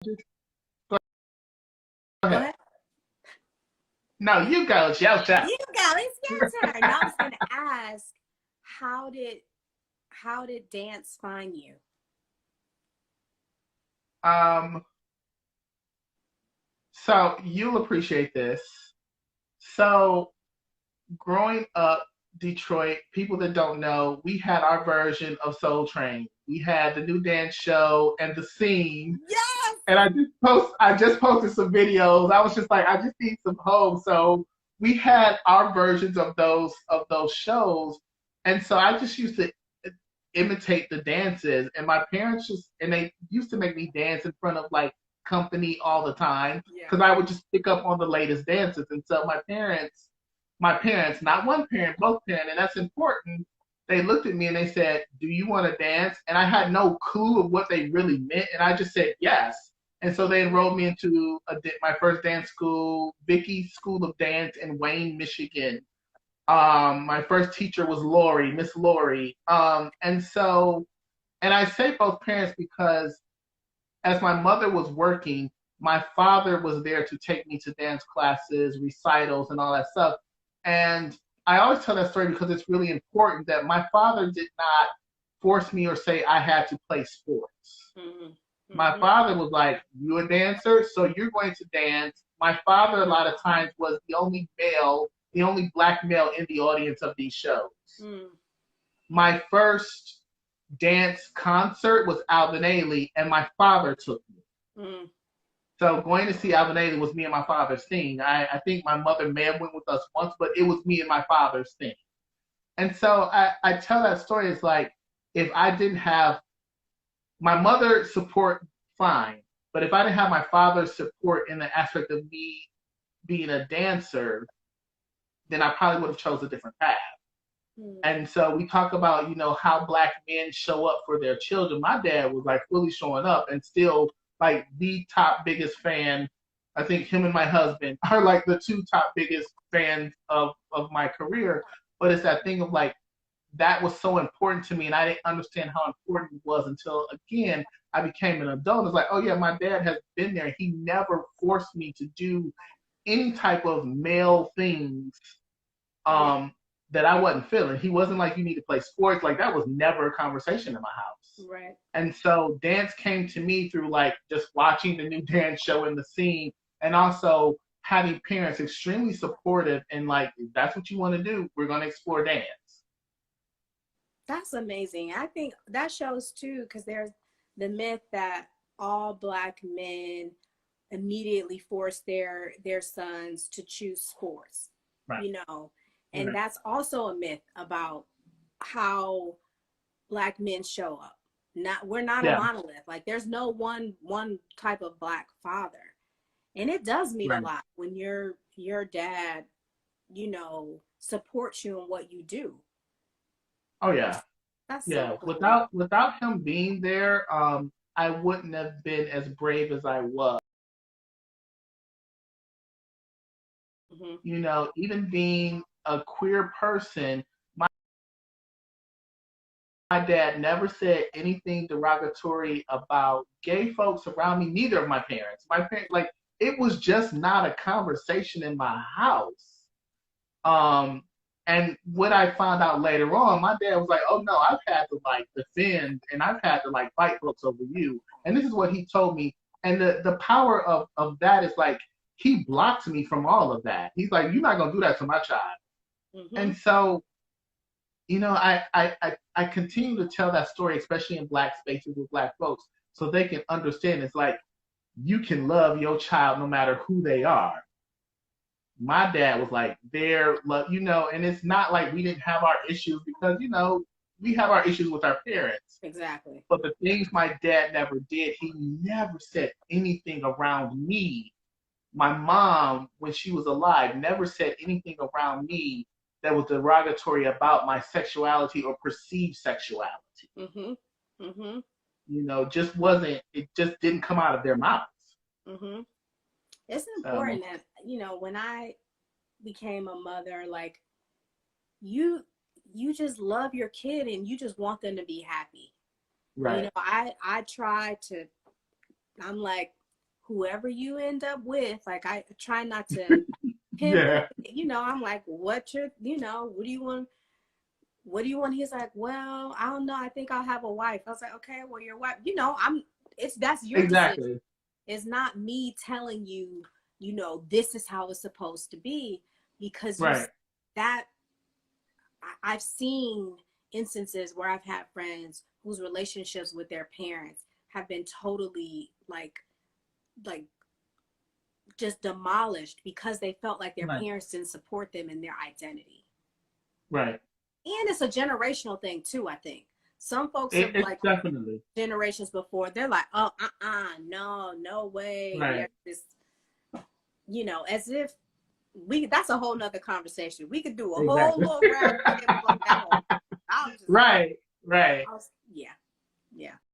Go Go ahead. ahead. No, you go, Shelcha. You go. It's your turn. I was going to ask, how did how did dance find you? Um, so you'll appreciate this. So growing up, Detroit, people that don't know, we had our version of Soul Train. We had the new dance show and the scene. Yes. And I just posted some videos. I was just like, I just need some hope. So we had our versions of those shows. And so I just used to imitate the dances. And my parents just and they used to make me dance in front of like company all the time Yeah. because I would just pick up on the latest dances. And so my parents, not one parent, both parents, and that's important. They looked at me and they said, "Do you want to dance?" And I had no clue of what they really meant, and I just said yes. And so they enrolled me into my first dance school, Vicky School of Dance in Wayne, Michigan. My first teacher was Lori, Miss Lori. And I say both parents because as my mother was working, my father was there to take me to dance classes, recitals, and all that stuff. And I always tell that story because it's really important that my father did not force me or say I had to play sports. Mm-hmm. My father was like, "You a dancer, so you're going to dance." My father, a lot of times, was the only black male in the audience of these shows. Mm. My first dance concert was Alvin Ailey, and my father took me. Mm. So going to see Alvin Ailey was me and my father's thing. I think my mother may have went with us once, but it was me and my father's thing. And so I tell that story. It's like if I didn't have my mother's support, fine. But if I didn't have my father's support in the aspect of me being a dancer, then I probably would have chose a different path. Mm. And so we talk about, how black men show up for their children. My dad was like fully showing up and still like the top biggest fan. I think him and my husband are like the two top biggest fans of my career. But it's that thing of like, that was so important to me and I didn't understand how important it was until again I became an adult. It's like, oh yeah, my dad has been there. He never forced me to do any type of male things Yeah. um that I wasn't feeling. He wasn't like you need to play sports. Like that was never a conversation in my house. Right. And so dance came to me through like just watching the new dance show in the scene and also having parents extremely supportive and like, if that's what you want to do, we're going to explore dance. That's amazing. I think that shows too, because there's the myth that all black men immediately force their sons to choose sports, Right. you know, and Right. that's also a myth about how black men show up. Not we're not a Yeah. monolith. Like there's no one type of black father, and it does mean a Right. lot when your dad, supports you in what you do. Oh yeah. That's so Yeah. cool. Without him being there, I wouldn't have been as brave as I was. Hmm. Even being a queer person, my dad never said anything derogatory about gay folks around me, neither of my parents. My parents, like, it was just not a conversation in my house. Um, and what I found out later on, my dad was like, "Oh no, I've had to like defend and I've had to like fight folks over you." And this is what he told me. And the power of that is like he blocks me from all of that. He's like, "You're not gonna do that to my child." Hmm. And so I continue to tell that story, especially in black spaces with black folks, so they can understand it's like you can love your child no matter who they are. My dad was like, their love, and it's not like we didn't have our issues because, we have our issues with our parents. Exactly. But the things my dad never did, he never said anything around me. My mom, when she was alive, never said anything around me that was derogatory about my sexuality or perceived sexuality. Hmm. Hmm. Just wasn't, it just didn't come out of their mouths. Hmm. It's So, important that, when I became a mother, like you you just love your kid and you just want them to be happy. right. I try to, I'm like, whoever you end up with, like I try not to pimp Yeah. it. You know, I'm like, what do you want? What do you want? He's like, well, I don't know. I think I'll have a wife. I was like, okay, well, your wife, you know, that's your decision. Exactly. It's not me telling you, you know, this is how it's supposed to be, because Right. I've seen instances where I've had friends whose relationships with their parents have been totally like just demolished because they felt like their Right. parents didn't support them in their identity. Right. And it's a generational thing too, I think. Some folks have It's like definitely. generations before, they're like, oh, no way. Right. This, you know, as if that's a whole nother conversation. We could do a whole Exactly. little round. Right. Right. Yeah.